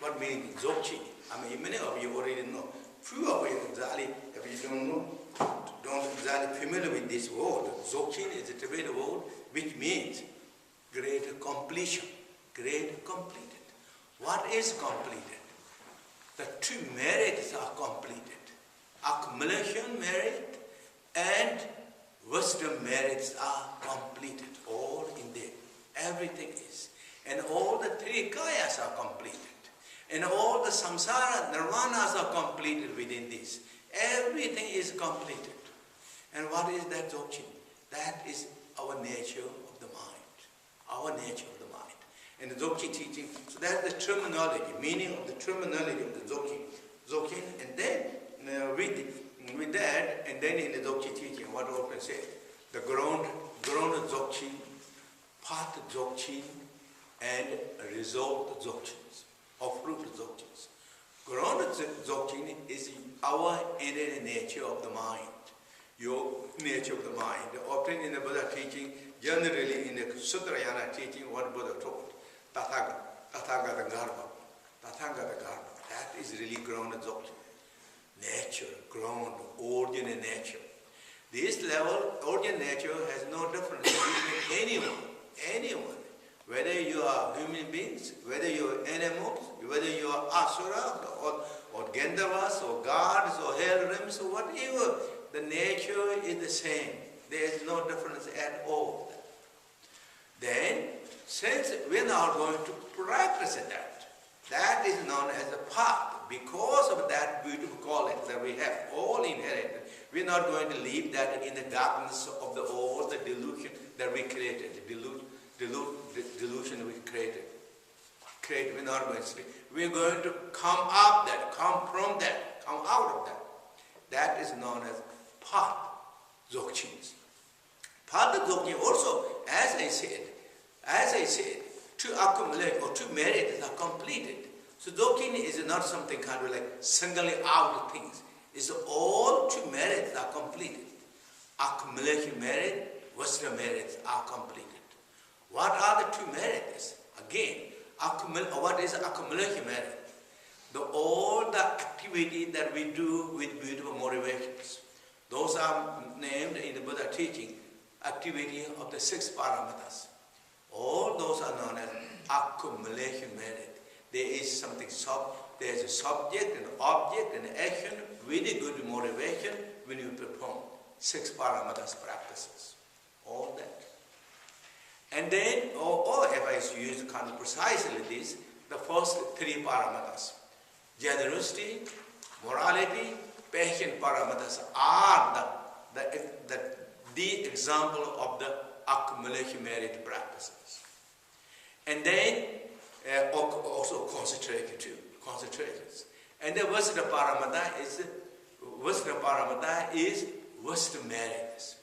what means Dzogchen. I mean, many of you already know. Few of you exactly, if you don't know, don't exactly familiar with this word. Dzogchen is a Tibetan word which means great completion, great completed. What is completed? The two merits are completed. Accumulation merit and wisdom merits are completed, all in there. Everything is. And all the three kayas are completed. And all the samsara nirvanas are completed within this. Everything is completed. And what is that Dzogchen? That is our nature of the mind. Our nature of the mind. And the Dzogchen teaching, so that's the terminology, meaning of the terminology of the Dzogchen. Dzogchen, and then with that, and then in the Dzogchen teaching, what I often say, the ground Dzogchen, path Dzogchen, and result Dzogchens, or fruit Dzogchens. Ground Dzogchen is our inner nature of the mind, your nature of the mind. Often in the Buddha teaching, generally in the Sutrayana teaching, what Buddha taught, Tathagata Garba. That is really ground Dzogchen. Nature, ground, ordinary nature. This level, ordinary nature has no difference between anyone. Whether you are human beings, whether you are animals, whether you are asura, or Gandharvas, or gods, or hell realms, or whatever, the nature is the same. There is no difference at all. Then, since we are now going to practice that is known as the path. Because of that beautiful quality that we have all inherited, we are not going to leave that in the darkness of all the delusion that we created, the delusion we created. We're not going to sleep. We're going to come up that, come from that, come out of that. That is known as path Dzogchen. Path Dzogchen also, as I said, to accumulate or to merit are completed. So Dzogchen is not something kind of like singling out things. It's all two merits are completed. Accumulation merit, wisdom merits are completed. What are the two merits? Again, what is accumulation merit? All the activity that we do with beautiful motivations. Those are named in the Buddha teaching, activity of the 6 paramatas. All those are known as accumulation merit. There is something, there is a subject, an object, an action, really good motivation when you perform 6 paramatas practices. All that. And then, or if I use kind of precisely this, the first 3 paramatas. Generosity, morality, passion paramatas are the example of the accumulation merit practices. And then, also concentrations. And the wisdom paramata is wisdom merits.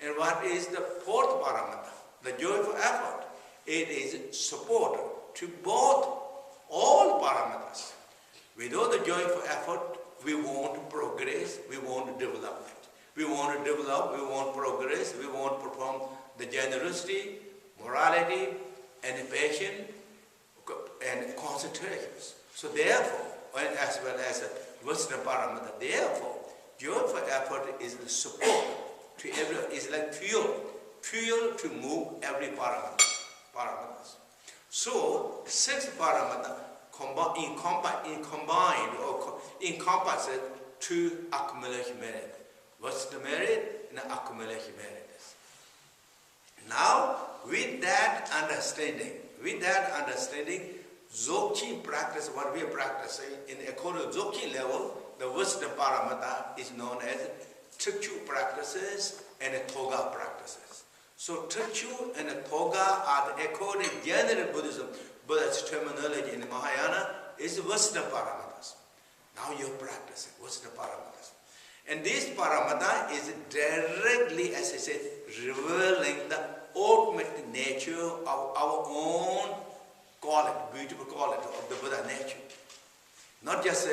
And what is the 4th paramata? The joyful effort. It is support to all paramatas. Without the joyful effort, we won't progress, we won't develop it. We won't develop, we won't progress, we won't perform the generosity, morality, and passion, and concentrations. So therefore, and as well as wisdom paramata, therefore, joyful effort is the support to every, is like fuel to move every paramatas. So 6 paramata encompasses 2 accumulation merit. Wisdom merit and accumulation merit. Now, with that understanding, Dzogchen practice, what we are practicing in according to Dzogchen level, the wisdom paramata is known as Tsokdruk practices and Togal practices. So Tsokdruk and Togal are the according general Buddha's terminology in the Mahayana is wisdom paramatas. Now you're practicing wisdom paramatas. And this paramata is directly, as I said, revealing the ultimate nature of our own quality, beautiful quality of the Buddha nature. Not just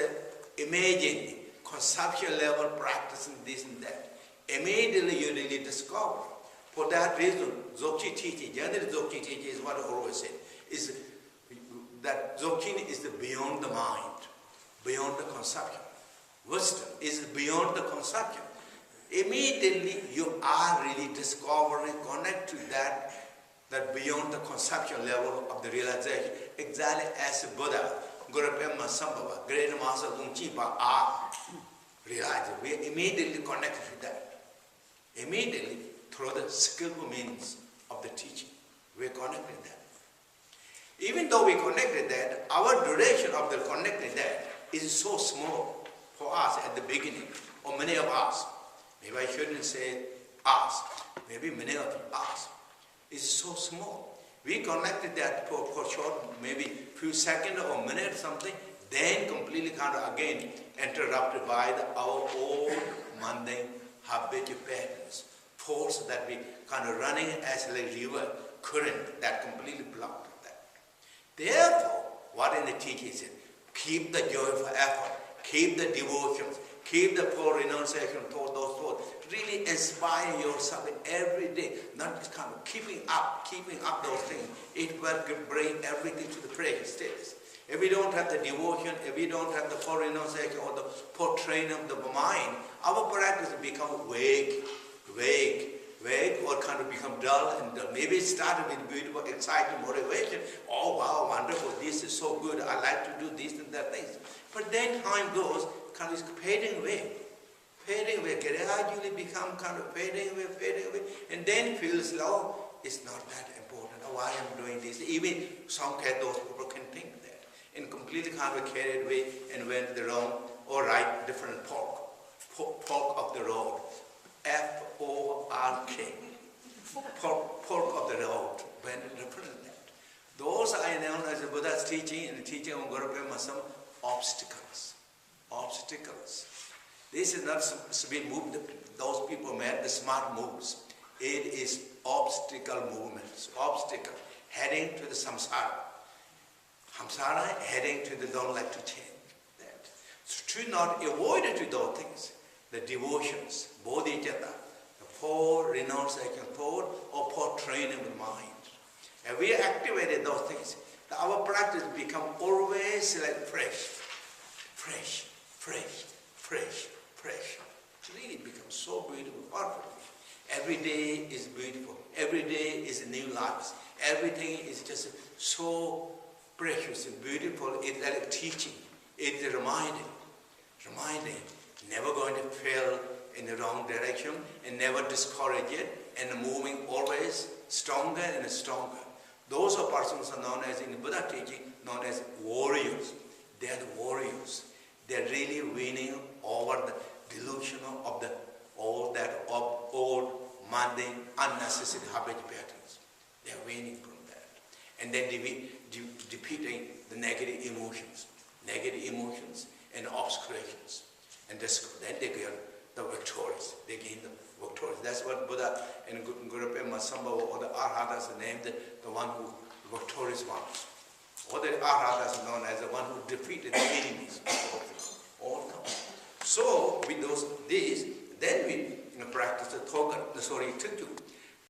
imagining, conceptual level practicing this and that. Immediately you really discover. For that reason, Dzogchen teaching, generally Dzogchen teaching is what I always say, is that beyond the conception. Wisdom is beyond the conception. Immediately you are really discovering, connect to that beyond the conceptual level of the realization, exactly as Buddha, Guru Padma Sambhava, Great Master Gungchipa are realizing. We immediately connect to that. Immediately, through the skillful means of the teaching, we are connected that. Even though we connected that, our duration of the connected that is so small for us at the beginning, or many of us. Maybe I shouldn't say us, maybe many of us. It's so small. We connected that for short, maybe few seconds or minute something, then completely kind of again interrupted by our old mundane habitual patterns, force that we kind of running as like river current that completely blocked that. Therefore, what in the teaching is it? Keep the joyful effort, keep the devotions, keep the full renunciation of those thoughts. Really inspire yourself every day, not just kind of keeping up those things. It will bring everything to the present status. If we don't have the devotion, if we don't have the full renunciation or the full training of the mind, our practice will become vague, or kind of become dull and dull. Maybe it started with beautiful, exciting motivation. Oh wow, wonderful, this is so good, I like to do this and that things. But then time goes, kind of fading away, gradually become kind of fading away, and then feels, oh, it's not that important, oh, why I'm doing this. Even some those people can think that, and completely kind of carried away and went the wrong or right different fork of the road. F-O-R-K. Fork of the road, went different that. Those are known as the Buddha's teaching and the teaching of Guru Padma Sambhava, obstacles. This is not to be moved, those people made the smart moves. It is obstacle movements, obstacle, heading to the samsara. Samsara heading to the don't like to change. That. So to not avoid to those things, the devotions, bodhicitta, the four renunciation thought or four training of the mind. And we activated those things. Our practice become always like fresh. It really becomes so beautiful, perfect. Every day is beautiful. Every day is a new life. Everything is just so precious and beautiful. It's like teaching. It's reminding. Never going to fail in the wrong direction and never discourage it and moving always stronger and stronger. Those are persons are known as, in the Buddha teaching, known as warriors. They are the warriors. They're really winning over the delusion of all that old, mundane, unnecessary habit patterns. They're winning from that. And then defeating the negative emotions and obscurations. And then they get the victorious. They gain the victorious. That's what Buddha and Guru Padma Sambhava or the Arhatas named the one who victorious ones. Or the Arhatas are known as the one who defeated the enemies. All come. So with these, then we practice the Togal, Tsokdruk.